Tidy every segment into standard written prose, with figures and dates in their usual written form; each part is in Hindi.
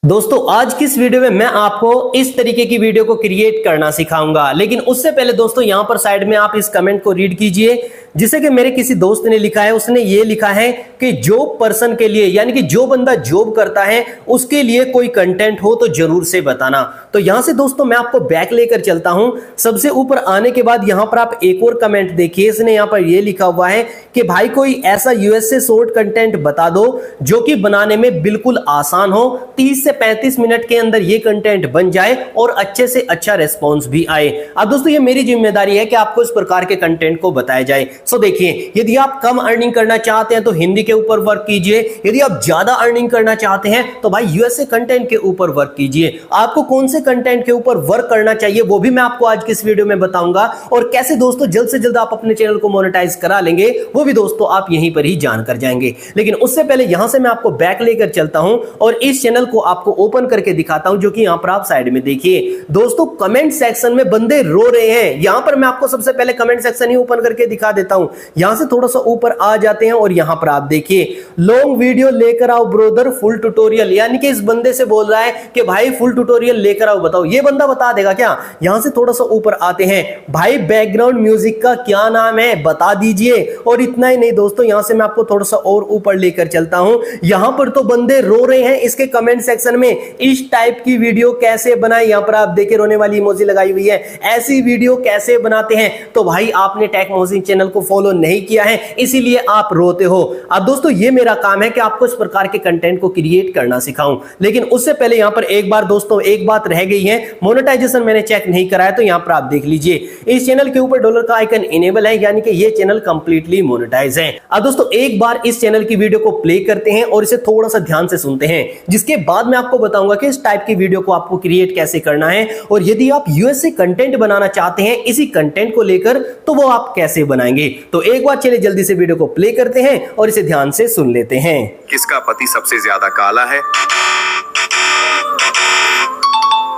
दोस्तों आज की इस वीडियो में मैं आपको इस तरीके की वीडियो को क्रिएट करना सिखाऊंगा, लेकिन उससे पहले दोस्तों यहां पर साइड में आप इस कमेंट को रीड कीजिए जिसे कि मेरे किसी दोस्त ने लिखा है। उसने ये लिखा है कि जॉब पर्सन के लिए, यानी कि जो बंदा जॉब करता है उसके लिए कोई कंटेंट हो तो जरूर से बताना। तो यहां से दोस्तों मैं आपको बैक लेकर चलता हूं। सबसे ऊपर आने के बाद यहां पर आप एक और कमेंट देखिए। इसने यहां पर ये लिखा हुआ है कि भाई कोई ऐसा यूएस से शॉर्ट कंटेंट बता दो जो कि बनाने में बिल्कुल आसान हो, 30 से 35 मिनट के अंदर ये कंटेंट बन जाए और अच्छे से अच्छा रिस्पॉन्स भी आए। अब दोस्तों ये मेरी जिम्मेदारी है कि आपको इस प्रकार के कंटेंट को बताया जाए। सो देखिए, यदि आप कम अर्निंग करना चाहते हैं तो हिंदी के ऊपर वर्क कीजिए। यदि आप ज्यादा अर्निंग करना चाहते हैं तो भाई यूएसए कंटेंट के ऊपर वर्क कीजिए। आपको कौन से कंटेंट के ऊपर वर्क करना चाहिए वो भी मैं आपको आज की इस वीडियो में बताऊंगा, और कैसे दोस्तों जल्द से जल्द आप अपने चैनल को मोनेटाइज करा लेंगे वो भी दोस्तों आप यहीं पर ही जानकर जाएंगे। लेकिन उससे पहले यहां से मैं आपको बैक लेकर चलता हूं और इस चैनल को आपको ओपन करके दिखाता हूं, जो कि यहां पर आप साइड में देखिए। दोस्तों कमेंट सेक्शन में बंदे रो रहे हैं। यहां पर मैं आपको सबसे पहले कमेंट सेक्शन ही ओपन करके दिखा देता हूं। यहां से थोड़ा सा ऊपर आ जाते हैं और यहां पर आप देखिए, लॉन्ग वीडियो लेकर आओ ब्रोदर, फुल ट्यूटोरियल। यानी कि इस बंदे से बोल रहा है कि भाई फुल ट्यूटोरियल लेकर आओ, बताओ ये बंदा बता देगा क्या? यहां से थोड़ा सा ऊपर आते हैं, भाई बैकग्राउंड म्यूजिक का क्या नाम है बता दीजिए। और इतना ही नहीं दोस्तों, यहां से मैं आपको थोड़ा सा और ऊपर लेकर चलता हूं। यहां पर तो बंदे रो रहे हैं इसके कमेंट सेक्शन में, इस टाइप की वीडियो कैसे बनाए। यहां पर आप देखिए रोने वाली इमोजी लगाई हुई है, ऐसी वीडियो कैसे बनाते हैं। तो भाई आपने टेक्मोजी चैनल को फॉलो नहीं किया है इसीलिए आप रोते हो। अब दोस्तों ये मेरा काम है कि आपको इस प्रकार के कंटेंट को क्रिएट करना सिखाऊं, लेकिन उससे पहले यहां पर एक बार दोस्तों एक बात रह गई है। मोनेटाइजेशन मैंने चेक नहीं कराया, तो यहां पर आप देख लीजिए इस चैनल के ऊपर डॉलर का आइकन इनेबल है, यानी कि ये चैनल कंप्लीटली मोनेटाइज है। अब दोस्तों एक बार इस चैनल की वीडियो को प्ले करते हैं और इसे थोड़ा सा ध्यान से सुनते हैं, जिसके बाद मैं आपको बताऊंगा कि इस टाइप की वीडियो को आपको क्रिएट कैसे करना है, और यदि आप यूएस से कंटेंट बनाना चाहते हैं इसी कंटेंट को लेकर तो वो आप कैसे बनाएंगे। तो एक बार चलिए जल्दी से वीडियो को प्ले करते हैं और इसे ध्यान से सुन लेते हैं। किसका पति सबसे ज्यादा काला है?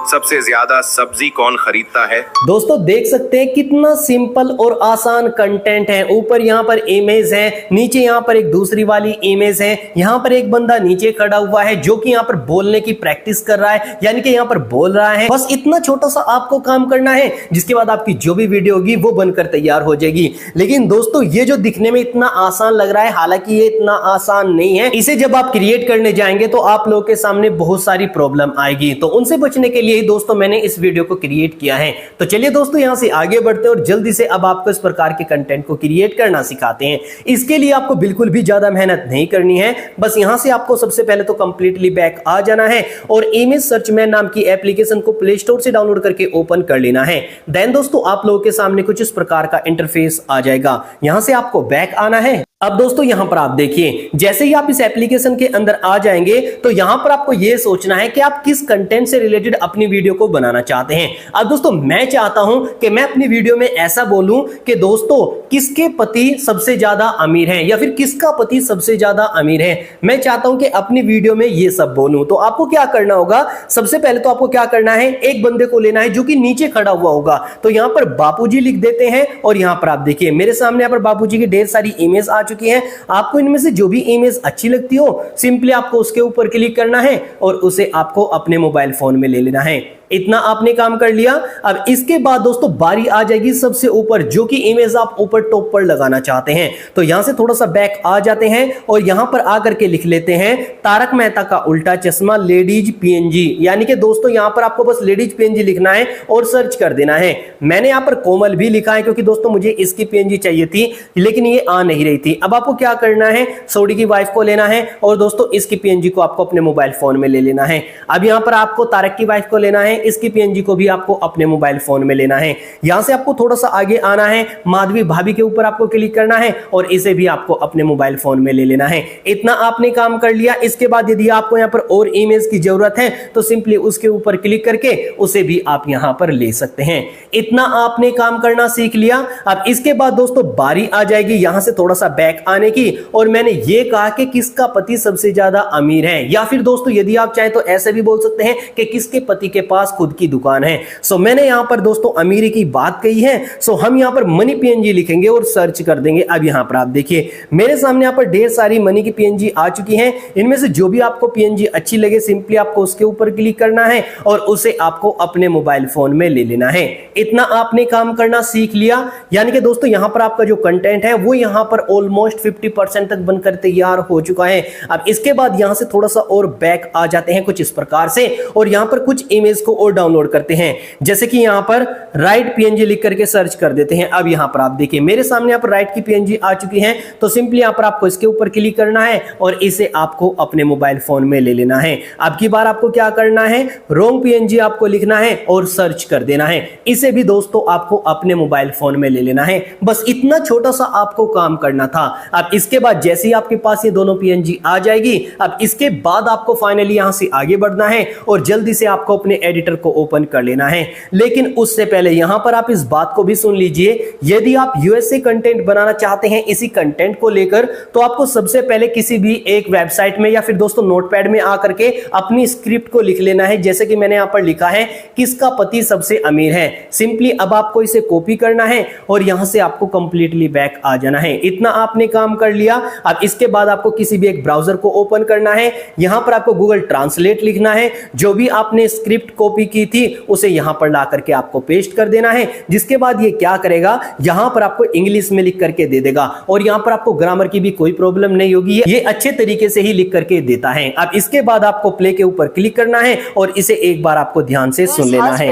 सबसे ज्यादा सब्जी कौन खरीदता है? दोस्तों देख सकते हैं कितना सिंपल और आसान कंटेंट है। ऊपर यहाँ पर इमेज है, नीचे यहाँ पर एक दूसरी वाली इमेज है। यहाँ पर एक बंदा नीचे खड़ा हुआ है जो कि यहाँ पर बोलने की प्रैक्टिस कर रहा है, यानी कि यहाँ पर बोल रहा है। बस इतना छोटा सा आपको काम करना है, जिसके बाद आपकी जो भी वीडियो होगी वो बनकर तैयार हो जाएगी। लेकिन दोस्तों ये जो दिखने में इतना आसान लग रहा है, हालांकि ये इतना आसान नहीं है। इसे जब आप क्रिएट करने जाएंगे तो आप लोगों के सामने बहुत सारी प्रॉब्लम आएगी, तो उनसे बचने के लिए दोस्तों मैंने इस वीडियो को क्रिएट किया है। तो चलिए दोस्तों यहां से आगे बढ़ते हैं और जल्दी से अब आपको इस प्रकार के कंटेंट को क्रिएट करना सिखाते हैं। इसके लिए आपको बिल्कुल भी ज्यादा मेहनत नहीं करनी है। बस यहां से आपको सबसे पहले तो कंप्लीटली बैक आ जाना है और इमेज सर्च मैन नाम की एप्लीकेशन को प्ले स्टोर से डाउनलोड करके ओपन कर लेना है। देन दोस्तों आप लोगों के सामने कुछ इस प्रकार का इंटरफेस आ जाएगा। यहां से आपको बैक आना है। अब दोस्तों यहां पर आप देखिए, जैसे ही आप इस एप्लीकेशन के अंदर आ जाएंगे तो यहां पर आपको यह सोचना है कि आप किस कंटेंट से रिलेटेड अपनी वीडियो को बनाना चाहते हैं। अब दोस्तों मैं चाहता हूं कि मैं अपनी वीडियो में ऐसा बोलूं कि दोस्तों किसके पति सबसे ज्यादा अमीर हैं, या फिर किसका पति सबसे ज्यादा अमीर है। मैं चाहता हूं कि अपनी वीडियो में ये सब बोलूं। तो आपको क्या करना होगा, सबसे पहले तो आपको क्या करना है, एक बंदे को लेना है जो कि नीचे खड़ा हुआ होगा। तो यहां पर बापूजी लिख देते हैं और यहां पर आप देखिए मेरे सामने यहां पर बापूजी की ढेर सारी इमेज आ चुकी है। आपको इनमें से जो भी इमेज अच्छी लगती हो सिंपली आपको उसके ऊपर क्लिक करना है और उसे आपको अपने मोबाइल फोन में ले लेना है। इतना आपने काम कर लिया। अब इसके बाद दोस्तों बारी आ जाएगी सबसे ऊपर, जो कि इमेज आप ऊपर टॉप पर लगाना चाहते हैं। तो यहां से थोड़ा सा बैक आ जाते हैं और यहां पर आकर के लिख लेते हैं तारक मेहता का उल्टा चश्मा लेडीज पीएनजी। यानी कि दोस्तों यहां पर आपको बस लेडीज पीएनजी लिखना है और सर्च कर देना है। मैंने यहां पर कोमल भी लिखा है क्योंकि दोस्तों मुझे इसकी पीएनजी चाहिए थी लेकिन ये आ नहीं रही थी। अब आपको क्या करना है, सोडी की वाइफ को लेना है और दोस्तों इसकी पीएनजी को आपको अपने मोबाइल फोन में ले लेना है। अब यहां पर आपको तारक की वाइफ को लेना है, इसकी पीएनजी को भी आपको अपने मोबाइल फोन में लेना है। यहां से आपको थोड़ा सा आगे आना है, माधवी भाभी के ऊपर आपको क्लिक करना है और इसे भी आपको अपने मोबाइल फोन में ले लेना है। इतना आपने काम कर लिया। इसके बाद यदि आपको यहां पर और इमेज की जरूरत है तो सिंपली उसके ऊपर क्लिक करके उसे भी आप यहां पर ले सकते हैं। इतना आपने काम करना सीख लिया। अब इसके बाद दोस्तों बारी आ जाएगी यहां से थोड़ा सा बैक आने की, और मैंने ये कहा कि किसका पति सबसे ज्यादा अमीर है, या फिर दोस्तों यदि आप चाहें तो ऐसे भी बोल सकते हैं कि किसके पति के पास खुद की दुकान है। सो मैंने यहाँ पर दोस्तों अमीरी की बात कही है। सो हम यहाँ पर मनी पीएनजी लिखेंगे और सर्च कर देंगे। अब यहाँ पर आप देखिए मेरे सामने यहाँ पर ढेर सारी मनी की पीएनजी आ चुकी हैं। इनमें से जो भी आपको पीएनजी अच्छी लगे सिंपली आपको उसके ऊपर क्लिक करना है और उसे आपको अपने मोबाइल फोन में ले लेना है। इतना आपने काम करना सीख लिया। यानी कि दोस्तों यहाँ पर आपका जो कंटेंट है वो यहाँ पर ऑलमोस्ट 50% तक बनकर तैयार हो चुका है। अब इसके बाद यहाँ से थोड़ा सा और बैक आ जाते हैं कुछ इस प्रकार से और यहाँ पर कुछ इमेज को और डाउनलोड करते हैं। जैसे कि यहाँ पर राइट पीएनजी लिख करके सर्च कर देते हैं। अब यहाँ पर आप देखिए मेरे सामने यहाँ पर राइट की पीएनजी आ चुकी है। तो सिंपली यहाँ पर आपको इसके ऊपर क्लिक करना है और इसे आपको अपने मोबाइल फोन में ले लेना है। अब की बार आपको क्या करना है, रॉन्ग पीएनजी आपको लिखना है और सर्च कर देना है। इसे भी दोस्तों आपको अपने मोबाइल फोन में ले लेना है। बस इतना छोटा सा आपको काम करना था। अब इसके बाद जैसे ही आपके पास ये दोनों पीएनजी आ जाएगी, अब इसके बाद आपको फाइनली यहां से आगे बढ़ना है और जल्दी से आपको अपने एडिटर को ओपन कर लेना है। लेकिन उससे पहले यहां पर आप इस बात को भी सुन लीजिए, यदि आप यूएसए कंटेंट बनाना चाहते हैं इसी कंटेंट को लेकर, तो आपको सबसे पहले किसी भी एक वेबसाइट में या फिर दोस्तों नोटपैड में आकर के अपनी स्क्रिप्ट को लिख लेना है। जैसे कि मैंने यहां पर लिखा है किसका पति सबसे अमीर है। सिंपली अब आपको इसे कॉपी करना है और यहां से आपको कंप्लीटली बैक आ जाना है। इतना आपने काम कर लिया। अब इसके बाद आपको किसी भी एक ब्राउजर को ओपन करना है। यहां पर आपको गूगल ट्रांसलेट लिखना है। जो भी आपने स्क्रिप्ट कॉपी की थी उसे यहां पर ला करके आपको पेस्ट कर देना है। जिसके बाद ये क्या करेगा, यहां पर आपको इंग्लिश में लिख करके दे देगा और यहां पर आपको ग्रामर की भी कोई प्रॉब्लम नहीं होगी। ये अच्छे तरीके से ही लिख करके देता है। अब इसके बाद आपको प्ले के ऊपर क्लिक करना है और इसे एक बार आपको ध्यान से सुन लेना है।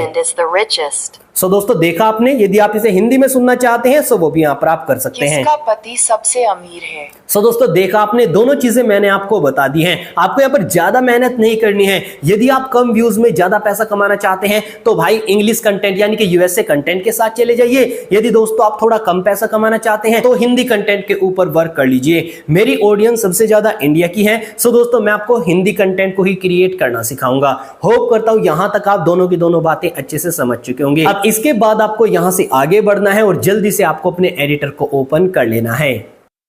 सो दोस्तों देखा आपने, यदि आप इसे हिंदी में सुनना चाहते हैं तो वो भी यहाँ पर आप कर सकते हैं। किसका पति सबसे अमीर है। सो दोस्तों देखा आपने, दोनों चीजें मैंने आपको बता दी हैं। आपको यहाँ पर ज्यादा मेहनत नहीं करनी है। यदि आप कम व्यूज में ज्यादा पैसा कमाना चाहते हैं तो भाई इंग्लिश कंटेंट यानी कि यूएसए कंटेंट के साथ चले जाइए। यदि दोस्तों आप थोड़ा कम पैसा कमाना चाहते हैं तो हिंदी कंटेंट के ऊपर वर्क कर लीजिए। मेरी ऑडियंस सबसे ज्यादा इंडिया की है। सो दोस्तों मैं आपको हिंदी कंटेंट को ही क्रिएट करना सिखाऊंगा। होप करता हूं यहां तक आप दोनों की दोनों बातें अच्छे से समझ चुके होंगे। अब इसके बाद आपको यहां से आगे बढ़ना है और जल्दी से आपको अपने एडिटर को ओपन कर लेना है।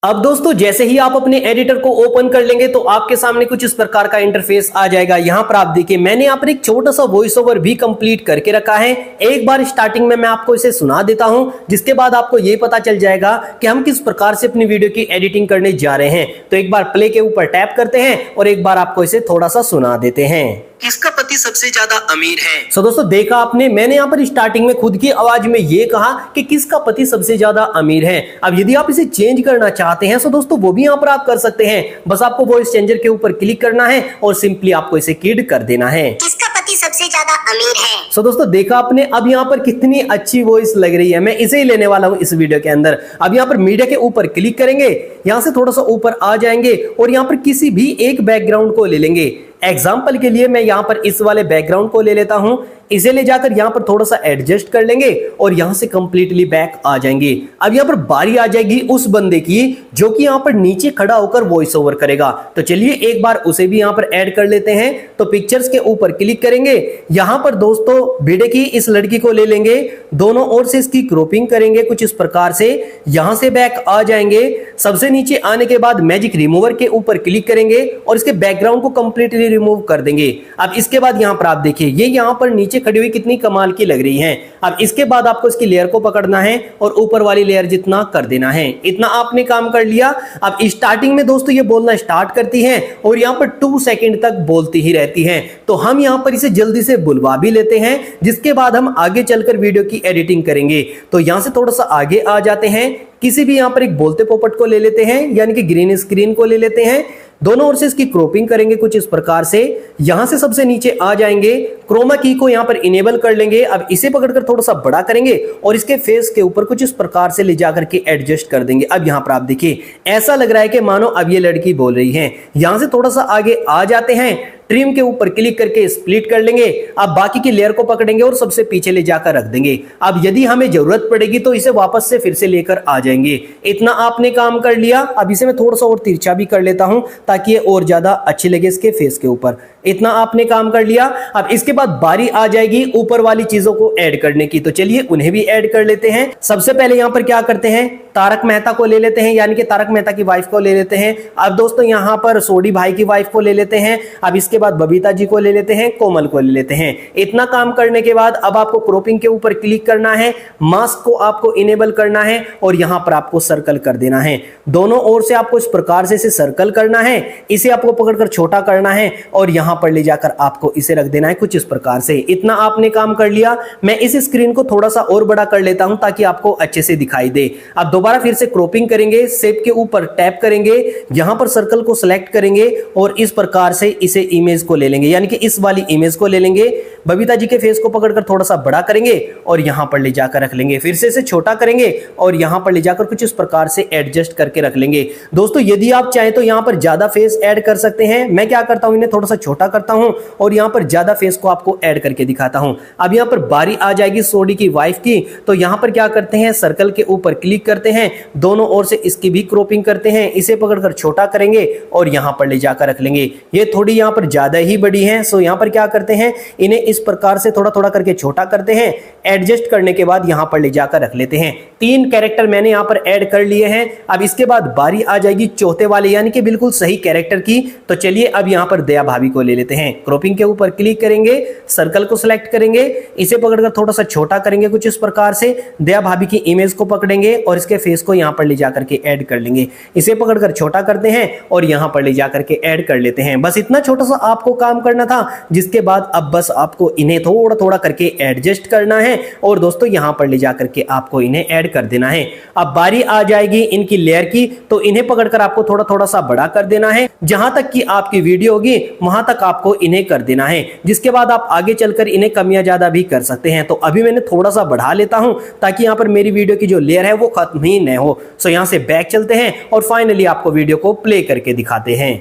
अब दोस्तों जैसे ही आप अपने एडिटर को ओपन कर लेंगे तो आपके सामने कुछ इस प्रकार का इंटरफेस आ जाएगा। यहां पर आप देखिए मैंने यहां पर एक छोटा सा वॉइस ओवर भी कंप्लीट करके रखा है। एक बार स्टार्टिंग में मैं आपको इसे सुना देता हूं, जिसके बाद आपको यह पता चल जाएगा कि हम किस प्रकार से अपनी वीडियो की एडिटिंग करने जा रहे हैं। तो एक बार प्ले के ऊपर टैप करते हैं और एक बार आपको इसे थोड़ा सा सुना देते हैं। किसका पति सबसे ज्यादा अमीर है। सो दोस्तों देखा आपने, मैंने यहाँ पर स्टार्टिंग में खुद की आवाज में ये कहा कि किसका पति सबसे ज्यादा अमीर है। अब यदि आप इसे चेंज करना चाहते हैं तो दोस्तों वो भी यहाँ पर आप कर सकते हैं। बस आपको वॉइस चेंजर के ऊपर क्लिक करना है और सिंपली आपको इसे किड कर देना है। किसका पति सबसे ज्यादा अमीर है। सो दोस्तों देखा आपने, अब यहाँ पर कितनी अच्छी वॉइस लग रही है। मैं इसे ही लेने वाला हूँ इस वीडियो के अंदर। अब यहाँ पर मीडिया के ऊपर क्लिक करेंगे, यहाँ से थोड़ा सा ऊपर आ जाएंगे और यहाँ पर किसी भी एक बैकग्राउंड को ले लेंगे। एग्जाम्पल के लिए मैं यहाँ पर इस वाले बैकग्राउंड को ले लेता हूं। इसे ले जाकर यहाँ पर थोड़ा सा एडजस्ट कर लेंगे और यहाँ से कंप्लीटली बैक आ जाएंगे। अब यहाँ पर बारी आ जाएगी उस बंदे की जो कि यहाँ पर नीचे खड़ा होकर वॉइस ओवर करेगा। तो चलिए एक बार उसे भी यहाँ पर ऐड कर लेते हैं। तो पिक्चर्स के ऊपर क्लिक करेंगे, यहाँ पर दोस्तों वीडियो की इस लड़की को ले लेंगे, दोनों ओर से इसकी क्रॉपिंग करेंगे कुछ इस प्रकार से। यहाँ से बैक आ जाएंगे। सबसे नीचे आने के बाद मैजिक रिमूवर के ऊपर क्लिक करेंगे और इसके बैकग्राउंड को कंप्लीटली रिमूव कर देंगे। अब इसके बाद यहाँ पर आप देखिए ये यहाँ पर नीचे खड़ी हुई कितनी कमाल की लग रही है। अब इसके बाद आपको इसकी लेयर को पकड़ना है और ऊपर वाली लेयर जितना कर देना है। इतना आपने काम कर लिया। अब स्टार्टिंग में दोस्तों ये बोलना स्टार्ट करती है और यहाँ पर 2 सेकंड तक बोलती ही रहती है। तो हम यहाँ पर इसे जल्दी से बुलवा भी लेते हैं, जिसके बाद हम आगे चलकर वीडियो की एडिटिंग करेंगे। तो यहाँ से थोड़ा सा आगे आ जाते हैं, किसी भी यहाँ पर एक बोलते पोपट को ले लेते हैं, यानी कि ग्रीन स्क्रीन को ले लेते हैं। दोनों ओर से इसकी क्रॉपिंग करेंगे कुछ इस प्रकार से। यहां से सबसे नीचे आ जाएंगे, क्रोमा की को यहां पर इनेबल कर लेंगे। अब इसे पकड़कर थोड़ा सा बड़ा करेंगे और इसके फेस के ऊपर कुछ इस प्रकार से ले जाकर के एडजस्ट कर देंगे। अब यहां पर आप देखिए ऐसा लग रहा है कि मानो अब ये लड़की बोल रही है। यहां से थोड़ा सा आगे आ जाते हैं, ट्रिम के ऊपर क्लिक करके स्प्लिट कर लेंगे। अब बाकी की लेयर को पकड़ेंगे और सबसे पीछे ले जाकर रख देंगे। अब यदि हमें जरूरत पड़ेगी तो इसे वापस से फिर से लेकर आ जाएंगे। इतना आपने काम कर लिया। अब इसे मैं थोड़ा सा और तिरछा भी कर लेता हूं ताकि ये और ज्यादा अच्छी लगे इसके फेस के ऊपर। इतना आपने काम कर लिया। अब इसके बाद बारी आ जाएगी ऊपर वाली चीजों को ऐड करने की, तो चलिए उन्हें भी ऐड कर लेते हैं। सबसे पहले यहां पर क्या करते हैं, तारक मेहता को ले लेते हैं, यानी कि तारक मेहता की वाइफ को ले लेते हैं। अब दोस्तों यहां पर सोडी भाई की वाइफ को ले लेते हैं। अब इसके बाद बबीता जी को ले लेते हैं, कोमल को ले लेते हैं। इतना काम करने के बाद अब आपको क्रॉपिंग के ऊपर क्लिक करना है, मास्क को आपको इनेबल करना है और यहां पर आपको सर्कल कर देना है। दोनों ओर से आपको इस प्रकार से इसे सर्कल करना है, इसे आपको पकड़कर छोटा करना है और यहां पर ले जाकर आपको इसे रख देना है कुछ इस प्रकार से। इतना आपने काम कर लिया। मैं इस स्क्रीन को थोड़ा सा और बड़ा कर लेता हूं ताकि आपको अच्छे से दिखाई दे। अब दोबारा फिर से क्रॉपिंग करेंगे, शेप के ऊपर टैप करेंगे, यहां पर सर्कल को सिलेक्ट करेंगे और इस प्रकार से इसे इमेज को ले लेंगे, यानी कि इस वाली इमेज को ले लेंगे। बबीता जी के फेस को पकड़कर थोड़ा सा बड़ा करेंगे और यहां पर ले जाकर रख लेंगे। फिर से इसे छोटा करेंगे और यहां पर ले जाकर कुछ इस प्रकार से एडजस्ट करके रख लेंगे। दोस्तों यदि आप चाहें तो यहां पर ज्यादा फेस ऐड कर सकते हैं। मैं क्या करता हूं, इन्हें थोड़ा सा छोटा करता हूं और यहां पर ज्यादा फेस को आपको ऐड करके दिखाता हूं। अब यहां पर बारी आ जाएगी सोडी की वाइफ की, तो यहां पर क्या करते हैं, सर्कल के ऊपर क्लिक करते हैं, दोनों ओर से इसकी भी क्रॉपिंग करते हैं, इसे पकड़कर छोटा करेंगे और यहां पर ले जाकर रख लेंगे। ये थोड़ी यहां पर ज्यादा ही बड़ी है, सो यहां पर क्या करते हैं, इन्हें इस प्रकार से थोड़ा थोड़ा करके छोटा करते हैं। एडजस्ट करने के बाद यहां पर ले जाकर रख लेते हैं। 3 कैरेक्टर मैंने यहां पर ऐड कर लिए हैं। अब इसके बाद बारी आ जाएगी चौथे वाले, यानी कि बिल्कुल सही कैरेक्टर की। तो चलिए अब यहां पर दया भाभी को ले लेते हैं। क्रॉपिंग के ऊपर क्लिक करेंगे, सर्कल को सिलेक्ट करेंगे, इसे पकड़कर थोड़ा सा छोटा करेंगे कुछ इस प्रकार से। दया भाभी की इमेज को पकड़ेंगे और इसके फेस को यहां पर ले जाकर के ऐड कर लेंगे। इसे पकड़कर छोटा करते हैं और यहां पर ले जाकर के ऐड कर लेते हैं। बस इतना छोटा सा आपको काम करना था, जिसके बाद अब बस आपको इन्हें थोड़ा थोड़ा करके एडजस्ट करना है और दोस्तों यहां पर ले जाकर के आपको इन्हें ऐड कर देना है। अब बारी आ जाएगी इनकी लेयर की, तो इन्हें पकड़कर आपको थोड़ा थोड़ा सा बड़ा कर देना है। जहां तक कि आपकी वीडियो होगी वहां तक आपको इन्हें कर देना है, जिसके बाद आप आगे चलकर इन्हें कमियां ज्यादा भी कर सकते हैं। तो अभी मैंने थोड़ा सा बढ़ा लेता हूं ताकि यहां पर मेरी वीडियो की जो लेयर है वो खत्म ही न हो। सो यहां से बैक चलते हैं और फाइनली आपको वीडियो को प्ले करके दिखाते हैं।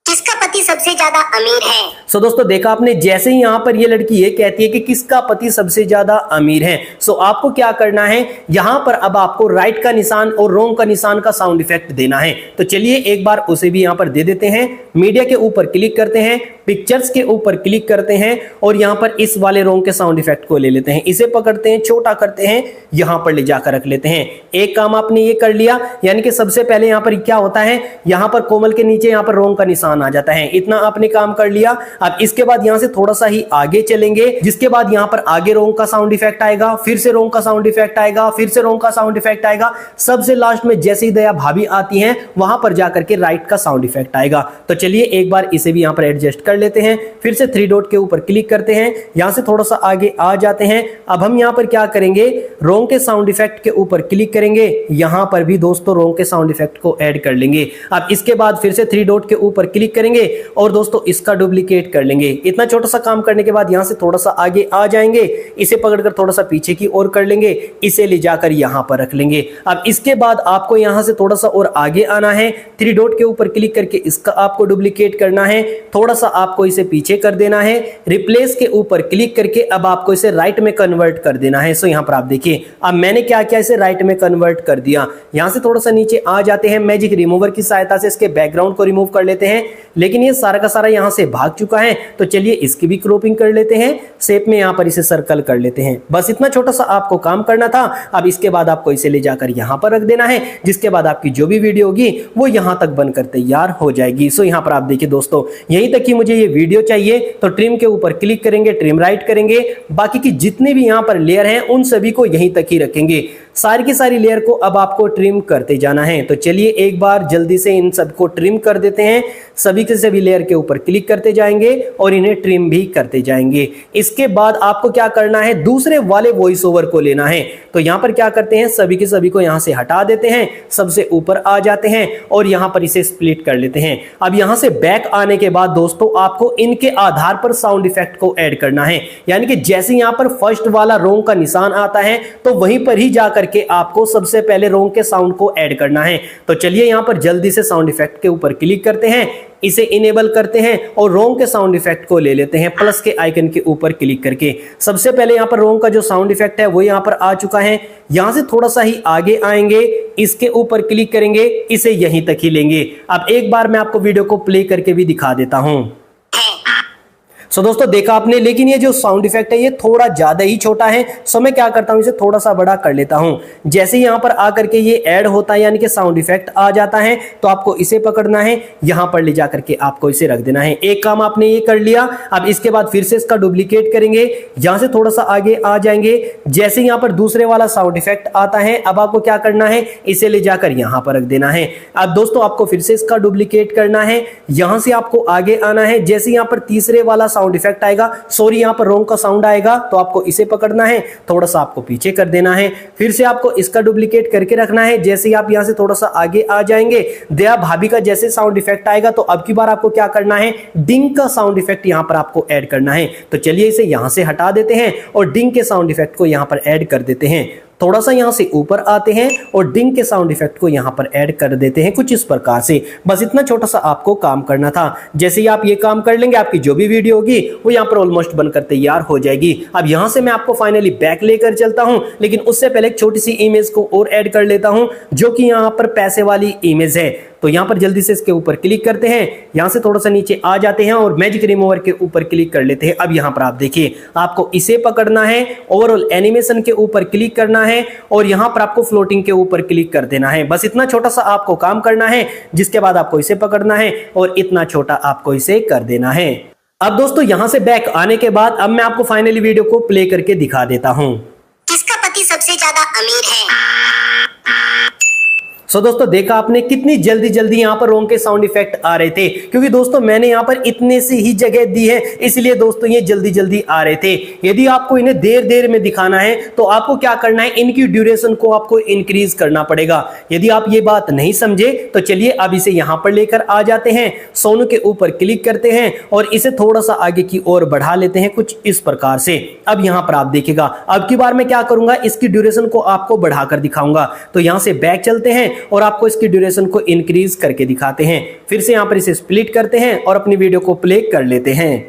किसका पति सबसे ज्यादा अमीर है? सो दोस्तों देखा आपने, जैसे ही यहां पर ये लड़की ये कहती है कि किसका पति सबसे ज्यादा अमीर है, सो आपको क्या करना है, यहां पर अब आपको राइट का निशान और रॉन्ग का निशान का साउंड इफेक्ट देना है। तो चलिए एक बार उसे भी यहां पर दे देते हैं। मीडिया के ऊपर क्लिक करते हैं, पिक्चर्स के ऊपर क्लिक करते हैं और यहां पर इस वाले रॉन्ग के साउंड इफेक्ट को ले लेते हैं। इसे पकड़ते हैं, छोटा करते हैं, यहां पर ले जाकर रख लेते हैं। एक काम आपने ये कर लिया, यानी कि सबसे पहले यहां पर क्या होता है, यहां पर कोमल के नीचे यहां पर रॉन्ग का निशान आ जाता है। इतना आपने काम कर लिया। अब इसके बाद यहां से थोड़ा सा ही आगे चलेंगे, जिसके बाद यहां पर आगे रॉन्ग का साउंड इफेक्ट आएगा, फिर से रॉन्ग का साउंड इफेक्ट आएगा, फिर से रॉन्ग का साउंड इफेक्ट आएगा। सबसे लास्ट में जैसे ही दया भाभी आती हैं वहां पर जाकर के राइट का साउंड इफेक्ट आएगा। तो चलिए एक बार इसे भी यहां पर एडजस्ट कर लेते हैं। फिर से 3 डॉट के ऊपर क्लिक करते हैं, यहां से थोड़ा सा आगे आ जाते हैं। अब हम यहां पर क्या करेंगे, रॉन्ग के साउंड इफेक्ट के ऊपर क्लिक करेंगे, यहां पर भी दोस्तों रॉन्ग के साउंड इफेक्ट को ऐड कर लेंगे। अब इसके बाद फिर से 3 डॉट के ऊपर क्लिक करेंगे और दोस्तों इसका डुप्लीकेट कर लेंगे। इतना छोटा सा काम करने के बाद यहां से थोड़ा सा आगे आ जाएंगे, इसे पकड़कर थोड़ा सा पीछे की ओर कर लेंगे, इसे ले जाकर यहां पर रख लेंगे। अब इसके बाद आपको यहां से थोड़ा सा और आगे आना है, 3 डॉट के ऊपर क्लिक करके इसका आपको डुप्लीकेट करना है, थोड़ा सा आपको इसे पीछे कर देना है। रिप्लेस के ऊपर क्लिक करके अब आपको इसे राइट में कन्वर्ट कर देना है। सो यहां पर आप देखिए, अब मैंने क्या किया, इसे राइट में कन्वर्ट कर दिया। यहां से थोड़ा सा नीचे आ जाते हैं, मैजिक रिमूवर की सहायता से इसके बैकग्राउंड को रिमूव कर लेते हैं, लेकिन ये सारा का सारा यहां से भाग चुका है। तो चलिए इसकी भी क्रॉपिंग कर लेते हैं, शेप में यहां पर इसे सर्कल कर लेते हैं। बस इतना छोटा सा आपको काम करना था। अब इसके बाद आपको इसे ले जाकर यहां पर रख देना है, जिसके बाद आपकी जो भी वीडियो होगी वो यहां तक बनकर तैयार हो जाएगी। सो यहां पर आप देखिए दोस्तों, यहीं तक कि मुझे ये वीडियो चाहिए, तो ट्रिम के ऊपर क्लिक करेंगे, ट्रिम राइट करेंगे, बाकी की जितने भी यहां पर लेयर हैं उन सभी को यहीं तक ही रखेंगे। सारी की सारी लेयर को अब आपको ट्रिम करते जाना है। तो चलिए एक बार जल्दी से इन सबको ट्रिम कर देते हैं। सभी के सभी लेयर के ऊपर क्लिक करते जाएंगे और इन्हें ट्रिम भी करते जाएंगे। इसके बाद आपको क्या करना है, दूसरे वाले वॉइस ओवर को लेना है। तो यहां पर क्या करते हैं, सभी के सभी को यहां से हटा देते हैं, सबसे ऊपर आ जाते हैं और यहां पर इसे स्प्लिट कर लेते हैं। अब यहां से बैक आने के बाद दोस्तों आपको इनके आधार पर साउंड इफेक्ट को ऐड करना है, यानी कि जैसे यहां पर फर्स्ट वाला रॉन्ग का निशान आता है तो वहीं पर ही जाकर करके आपको सबसे पहले रोंग के साउंड को ऐड करना है। तो चलिए यहाँ पर जल्दी से साउंड इफेक्ट के ऊपर क्लिक करते हैं, इसे इनेबल करते हैं और रोंग के साउंड इफेक्ट को ले लेते हैं प्लस के आइकन के ऊपर क्लिक करके। सबसे पहले यहाँ पर रोंग का जो साउंड इफेक्ट है वो यहाँ पर आ चुका है। यहाँ से थोड़ा सा ही आगे आएंगे, इसके ऊपर क्लिक करेंगे, इसे यहीं तक ही लेंगे। अब एक बार मैं आपको वीडियो को प्ले करके भी दिखा देता हूं। सो दोस्तों देखा आपने, लेकिन ये जो साउंड इफेक्ट है ये थोड़ा ज्यादा ही छोटा है। सो मैं क्या करता हूं, इसे थोड़ा सा बड़ा कर लेता हूं। जैसे यहां पर आकर के ये ऐड होता है यानी कि साउंड इफेक्ट आ जाता है, तो आपको इसे पकड़ना है, यहां पर ले जाकर के आपको इसे रख देना है। एक काम आपने ये कर लिया। अब इसके बाद फिर से इसका डुप्लीकेट करेंगे, यहां से थोड़ा सा आगे आ जाएंगे। जैसे यहां पर दूसरे वाला साउंड इफेक्ट आता है, अब आपको क्या करना है, इसे ले जाकर यहां पर रख देना है। अब दोस्तों आपको फिर से इसका डुप्लीकेट करना है, यहां से आपको आगे आना है। जैसे यहां पर तीसरे वाला साउंड इफेक्ट आएगा, सॉरी यहां पर रोंग का साउंड आएगा, तो आपको इसे पकड़ना है, थोड़ा सा आपको पीछे कर देना है। फिर से आपको इसका डुप्लीकेट करके रखना है। जैसे ही आप यहां से थोड़ा सा आगे आ जाएंगे, दया भाभी का जैसे साउंड इफेक्ट आएगा, तो अब की बार आपको क्या करना है, डिंग का साउंड इफेक्ट यहां पर आपको ऐड करना है। तो चलिए इसे यहां से हटा देते हैं और डिंग के साउंड इफेक्ट को यहां पर ऐड कर देते हैं। थोड़ा सा यहां से ऊपर आते हैं और डिंग के साउंड इफेक्ट को यहां पर ऐड कर देते हैं, कुछ इस प्रकार से। बस इतना छोटा सा आपको काम करना था। जैसे ही आप ये काम कर लेंगे, आपकी जो भी वीडियो होगी वो यहां पर ऑलमोस्ट बनकर तैयार हो जाएगी। अब यहां से मैं आपको फाइनली बैक लेकर चलता हूं, लेकिन उससे पहले एक छोटी सी इमेज को और ऐड कर लेता हूं, जो कि यहां पर पैसे वाली इमेज है। तो यहां पर जल्दी से इसके ऊपर क्लिक करते हैं, यहां से थोड़ा सा नीचे आ जाते हैं और मैजिक रिमूवर के ऊपर क्लिक कर लेते हैं। अब यहां पर आप देखिए, आपको इसे पकड़ना है, ओवरऑल एनिमेशन के ऊपर क्लिक करना है और यहां पर आपको फ्लोटिंग के ऊपर क्लिक कर देना है। बस इतना छोटा सा आपको काम करना है, जिसके बाद आपको इसे पकड़ना है और इतना छोटा आपको इसे कर देना है। अब दोस्तों यहां से बैक आने के बाद अब मैं आपको फाइनली वीडियो को प्ले करके दिखा देता हूं। किसका पति सबसे ज्यादा अमीर है? सो दोस्तों देखा आपने, कितनी जल्दी जल्दी यहाँ पर रोंग के साउंड इफेक्ट आ रहे थे, क्योंकि दोस्तों मैंने यहाँ पर इतने से ही जगह दी है, इसलिए दोस्तों ये जल्दी जल्दी आ रहे थे। यदि आपको इन्हें देर देर में दिखाना है तो आपको क्या करना है, इनकी ड्यूरेशन को आपको इंक्रीज करना पड़ेगा। यदि आप ये बात नहीं समझे तो चलिए अब इसे यहाँ पर लेकर आ जाते हैं, सोनू के ऊपर क्लिक करते हैं और इसे थोड़ा सा आगे की ओर बढ़ा लेते हैं, कुछ इस प्रकार से। अब यहाँ पर आप देखिएगा, अब की बार मैं क्या करूंगा, इसकी ड्यूरेशन को आपको बढ़ाकर दिखाऊंगा। तो यहाँ से बैक चलते हैं और आपको इसकी ड्यूरेशन को इंक्रीज करके दिखाते हैं। फिर से यहां पर इसे स्प्लिट करते हैं और अपनी वीडियो को प्ले कर लेते हैं।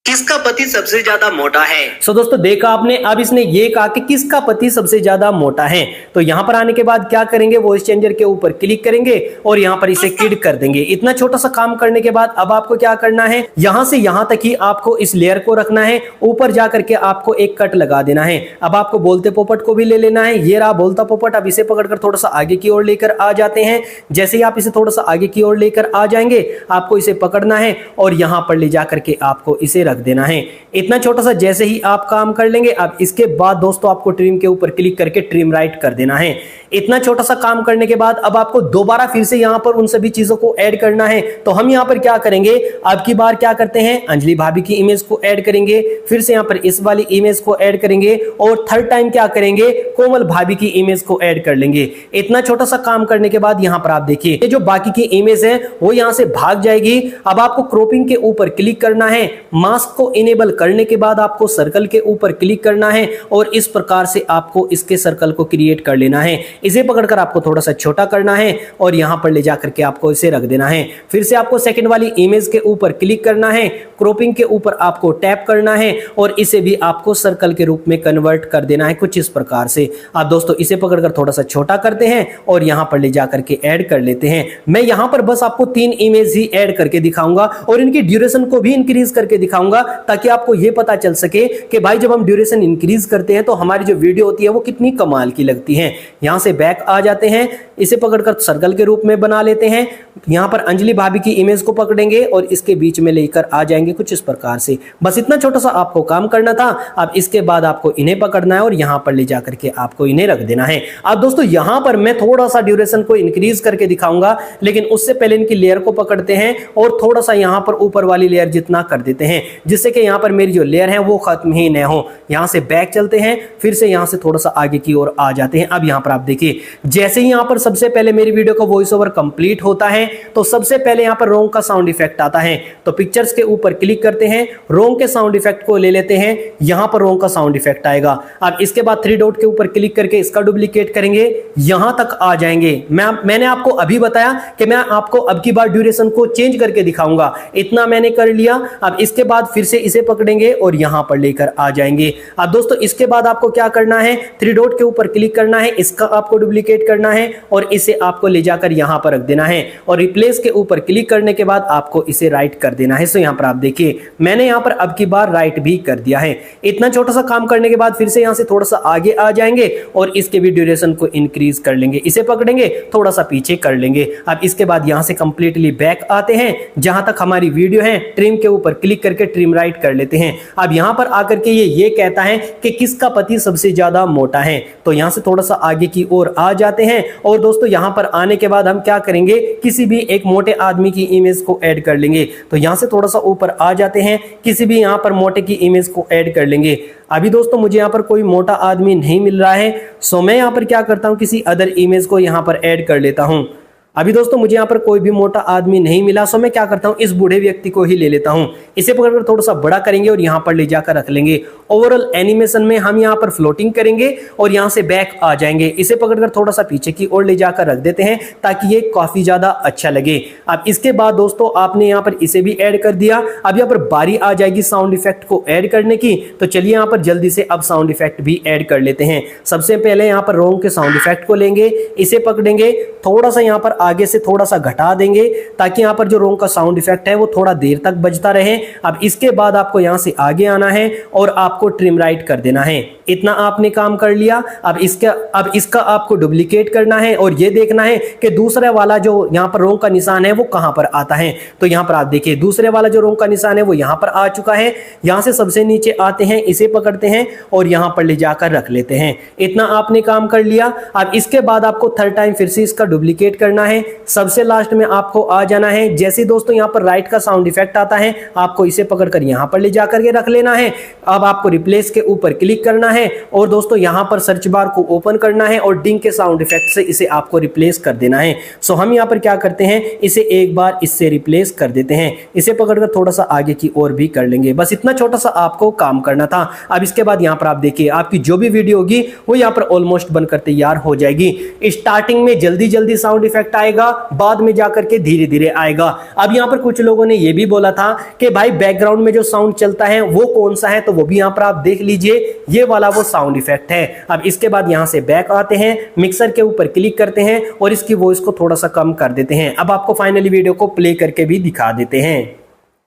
किसका पति सबसे ज्यादा मोटा है? सो दोस्तों देखा आपने, अब इसने ये कहा कि किसका पति सबसे ज्यादा मोटा है। तो यहां पर आने के बाद क्या करेंगे, वॉइस चेंजर के ऊपर क्लिक करेंगे और यहां पर इसे किड कर देंगे। इतना छोटा सा काम करने के बाद अब आपको क्या करना है, यहां से यहां तक ही आपको इस लेयर को रखना है, ऊपर जाकर के आपको एक कट लगा देना है। अब आपको बोलते पोपट को भी ले लेना है, ये रहा बोलता पोपट। अब इसे पकड़कर थोड़ा सा आगे की ओर लेकर आ जाते हैं। जैसे ही आप इसे थोड़ा सा आगे की ओर लेकर आ जाएंगे, आपको इसे पकड़ना है और यहां पर ले जाकर के आपको इसे रख देना है। इतना छोटा सा जैसे ही आप काम कर लेंगे, अब इसके बाद दोस्तों आपको ट्रिम के ऊपर क्लिक करके ट्रिम राइट कर देना है। इतना छोटा सा काम करने के बाद अब आपको दोबारा फिर से यहां पर उन सभी चीजों को ऐड करना है। तो हम यहां पर क्या करेंगे, अब की बार क्या करते हैं, अंजलि भाभी की इमेज को ऐड करेंगे, फिर से यहां पर इस वाली इमेज को ऐड करेंगे और थर्ड टाइम क्या करेंगे, कोमल भाभी की इमेज को ऐड कर लेंगे। इतना छोटा सा काम करने के बाद यहां पर आप देखिए, ये जो बाकी की इमेज है वो यहां से भाग जाएगी। अब आपको क्रॉपिंग के ऊपर क्लिक करना है, मास्क को इनेबल करने के बाद आपको सर्कल के ऊपर क्लिक करना है और इस प्रकार से आपको इसके सर्कल को क्रिएट कर लेना है। इसे पकड़कर आपको थोड़ा सा छोटा करना है और यहां पर ले जाकर के आपको इसे रख देना है। फिर से आपको सेकंड वाली इमेज के ऊपर क्लिक करना है, क्रॉपिंग के ऊपर आपको टैप करना है और इसे भी आपको सर्कल के रूप में कन्वर्ट कर देना है, कुछ इस प्रकार से। आप दोस्तों इसे पकड़कर थोड़ा सा छोटा करते हैं और यहां पर ले जाकर के ऐड कर लेते हैं। मैं यहां पर बस आपको 3 इमेज ही ऐड करके दिखाऊंगा और इनकी ड्यूरेशन को भी इंक्रीज करके दिखाऊंगा, ताकि आपको यह पता चल सके कि भाई जब हम ड्यूरेशन इंक्रीज करते हैं तो हमारी जो वीडियो होती है वो कितनी कमाल की लगती है। यहां से बैक आ जाते हैं, इसे पकड़कर सर्कल के रूप में बना लेते हैं। यहां पर अंजलि भाभी की इमेज को पकड़ेंगे और इसके बीच में लेकर आ जाएंगे, कुछ इस प्रकार से। बस इतना छोटा सा आपको काम करना था। अब इसके बाद आपको इन्हें पकड़ना है और यहां पर ले जाकर के आपको इन्हें रख देना है। अब दोस्तों यहां पर मैं थोड़ा सा ड्यूरेशन को इंक्रीज करके दिखाऊंगा, लेकिन उससे पहले इनकी लेयर को पकड़ते हैं और थोड़ा सा यहां पर ऊपर वाली लेयर जितना कर देते हैं, जिससे कि यहां पर मेरी जो लेयर है वो खत्म ही न हो। यहां से बैक चलते हैं, फिर से यहां से थोड़ा सा आगे की ओर आ जाते हैं। अब यहां पर आप देखिए, जैसे ही यहां पर सबसे पहले मेरी वीडियो का वॉइस ओवर कंप्लीट होता है तो सबसे पहले यहाँ पर रोंग का साउंड इफेक्ट आता है। तो पिक्चर्स के ऊपर क्लिक करते हैं, रोंग के साउंड इफेक्ट को ले लेते हैं, यहाँ पर रोंग का साउंड इफेक्ट आएगा। अब इसके बाद 3 डॉट के ऊपर क्लिक करके इसका डुप्लीकेट करेंगे, यहां तक आ जाएंगे। मैंने आपको अभी बताया कि मैं आपको अब की बार ड्यूरेशन को चेंज करके दिखाऊंगा, इतना मैंने कर लिया। अब इसके बाद फिर से इसे पकड़ेंगे और यहां पर लेकर आ जाएंगे। अब दोस्तों इसके बाद आपको क्या करना है, 3 डॉट के ऊपर क्लिक करना है, इसका आपको डुप्लीकेट करना है और इसे आपको ले जाकर यहां पर रख देना है और रिप्लेस के ऊपर क्लिक करने के बाद आपको इसे राइट कर देना है। सो यहां पर आप देखिए मैंने यहां पर अब की बार राइट भी कर दिया है। इतना छोटा सा काम करने के बाद फिर से यहां से थोड़ा सा आगे आ जाएंगे और इसके भी ड्यूरेशन को इंक्रीज कर लेंगे, इसे पकड़ेंगे, थोड़ा सा पीछे कर लेंगे। अब इसके बाद यहां से कंप्लीटली बैक आते हैं, जहां तक हमारी वीडियो है ट्रिम के ऊपर क्लिक करके ट्रिम राइट कर लेते हैं। अब यहां पर आकर के ये कहता है कि किसका पति सबसे ज्यादा मोटा है, तो यहां से थोड़ा सा आगे की ओर आ जाते हैं और दोस्तों यहां पर आने के बाद हम क्या करेंगे, किसी भी एक मोटे आदमी की इमेज को ऐड कर लेंगे। तो यहां से थोड़ा सा ऊपर आ जाते हैं, किसी भी यहां पर मोटे की इमेज को ऐड कर लेंगे। अभी दोस्तों मुझे यहाँ पर कोई मोटा आदमी नहीं मिल रहा है, सो मैं यहाँ पर क्या करता हूँ, किसी अदर इमेज को यहाँ पर ऐड कर लेता हूँ। अभी दोस्तों मुझे यहाँ पर कोई भी मोटा आदमी नहीं मिला, सो मैं क्या करता हूँ, इस बूढ़े व्यक्ति को ही ले लेता हूँ। इसे पकड़कर थोड़ा सा बड़ा करेंगे और यहाँ पर ले जाकर रख लेंगे। ओवरऑल एनिमेशन में हम यहाँ पर फ्लोटिंग करेंगे और यहाँ से बैक आ जाएंगे। इसे पकड़कर थोड़ा सा पीछे की ओर ले जाकर रख देते हैं ताकि ये काफी ज्यादा अच्छा लगे। अब इसके बाद दोस्तों आपने यहाँ पर इसे भी ऐड कर दिया। अब यहाँ पर बारी आ जाएगी साउंड इफेक्ट को ऐड करने की, तो चलिए यहाँ पर जल्दी से अब साउंड इफेक्ट भी ऐड कर लेते हैं। सबसे पहले यहाँ पर रोंग के साउंड इफेक्ट को लेंगे, इसे पकड़ेंगे, थोड़ा सा यहाँ पर आगे से थोड़ा सा घटा देंगे ताकि यहाँ पर जो रोंग का साउंड इफेक्ट है वो थोड़ा देर तक बजता रहे। अब इसके बाद आपको यहाँ से आगे आना है और आपको ट्रिम राइट कर देना है। इतना आपने काम कर लिया। अब इसका आपको डुप्लीकेट करना है और ये देखना है कि दूसरे वाला जो यहाँ पर रोंग का निशान है वो कहां पर आता है। तो यहाँ पर आप देखिए दूसरे वाला जो रोंग का निशान है वो यहाँ पर आ चुका है। यहाँ से सबसे नीचे आते हैं, इसे पकड़ते हैं और यहाँ पर ले जाकर रख लेते हैं। इतना आपने काम कर लिया। अब इसके बाद आपको 3rd टाइम फिर से इसका डुप्लीकेट करना है। सबसे लास्ट में आपको आ जाना है। जैसे दोस्तों यहाँ पर राइट का साउंड इफेक्ट आता है, आपको इसे पकड़कर यहाँ पर ले जाकर के रख लेना है। अब आपको रिप्लेस के ऊपर क्लिक करना है और दोस्तों यहाँ पर सर्च बार को ओपन करना है और डिंग के साउंड इफेक्ट से इसे आपको रिप्लेस कर देना है। सो हम यहाँ पर क्या करते हैं, इसे एक बार इससे रिप्लेस कर देते हैं। इसे पकड़कर थोड़ा सा आगे की ओर भी कर लेंगे। बस इतना छोटा सा आपको काम करना था। अब इसके बाद यहाँ पर आप देखिए आपकी जो भी वीडियो होगी वो यहाँ पर ऑलमोस्ट बनकर तैयार हो जाएगी। स्टार्टिंग में जल्दी जल्दी साउंड इफेक्ट आएगा, बाद में जाकर के धीरे धीरे आएगा। अब यहाँ पर कुछ लोगों ने ये भी बोला था कि भाई बैकग्राउंड में जो साउंड चलता है वो कौन सा है, तो वो भी यहाँ पर आप देख लीजिए, ये वाला वो साउंड इफेक्ट है। अब इसके बाद यहाँ से बैक आते हैं, मिक्सर के ऊपर क्लिक करते हैं और इसकी वॉइस को थोड़ा सा कम कर देते हैं। अब आपको फाइनली वीडियो को प्ले करके भी दिखा देते हैं।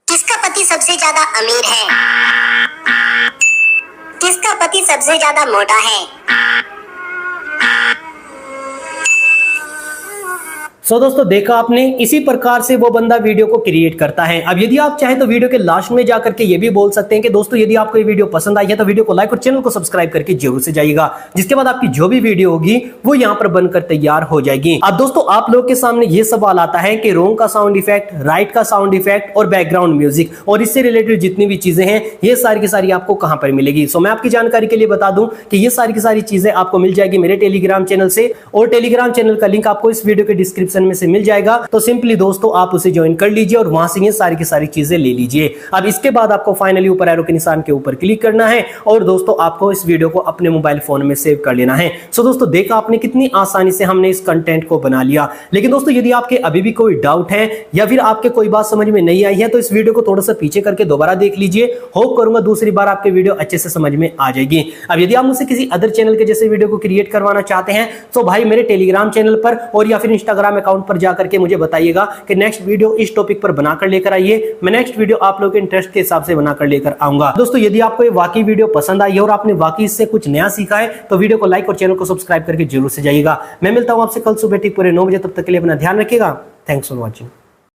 किसका पति सबसे ज्यादा अमीर है? किसका पति सबसे ज्यादा मोटा है? सो दोस्तों देखा आपने, इसी प्रकार से वो बंदा वीडियो को क्रिएट करता है। अब यदि आप चाहें तो वीडियो के लास्ट में जाकर के ये भी बोल सकते हैं कि दोस्तों यदि आपको ये वीडियो पसंद आई है तो वीडियो को लाइक और चैनल को सब्सक्राइब करके जरूर से जाइएगा, जिसके बाद आपकी जो भी वीडियो होगी वो यहाँ पर बनकर तैयार हो जाएगी। अब दोस्तों आप लोग के सामने ये सवाल आता है कि रोंग का साउंड इफेक्ट, राइट का साउंड इफेक्ट और बैकग्राउंड म्यूजिक और इससे रिलेटेड जितनी भी चीजें हैं ये सारी की सारी आपको कहां पर मिलेगी। सो मैं आपकी जानकारी के लिए बता दूं कि ये सारी की सारी चीजें आपको मिल जाएगी मेरे टेलीग्राम चैनल से, और टेलीग्राम चैनल का लिंक आपको इस वीडियो के डिस्क्रिप्शन में से मिल जाएगा। तो सिंपली दोस्तों आप उसे ज्वाइन कर लीजिए और वहां से ये सारी की सारी चीजें ले लीजिए। अब इसके बाद आपको फाइनली ऊपर एरो के निशान के ऊपर क्लिक करना है और दोस्तों आपको इस वीडियो को अपने मोबाइल फोन में सेव कर लेना है। सो दोस्तों देखा आपने कितनी आसानी से हमने इस कंटेंट को बना लिया। लेकिन दोस्तों यदि आपके अभी भी कोई डाउट है या फिर आपके कोई बात समझ में नहीं आई है तो इस वीडियो को थोड़ा सा पीछे करके दोबारा देख लीजिए। होप करूंगा दूसरी बार आपके वीडियो अच्छे से समझ में आ जाएगी। अब यदि आप मुझसे किसी अदर चैनल के जैसे वीडियो को क्रिएट करवाना चाहते हैं तो भाई मेरे टेलीग्राम चैनल पर और या फिर इंस्टाग्राम अकाउंट पर जाकर के मुझे बताइएगा कि नेक्स्ट वीडियो इस टॉपिक पर बनाकर लेकर आइए। मैं नेक्स्ट वीडियो आप लोगों के इंटरेस्ट के हिसाब से बनाकर लेकर आऊंगा। दोस्तों यदि आपको ये वाकई वीडियो पसंद आई है और आपने वाकई इससे कुछ नया सीखा है तो वीडियो को लाइक और चैनल को सब्सक्राइब करके जरूर से जाइएगा। मैं मिलता हूं आपसे कल सुबह ठीक पूरे 9 बजे, तब तक के लिए अपना ध्यान रखिएगा। Thanks for watching.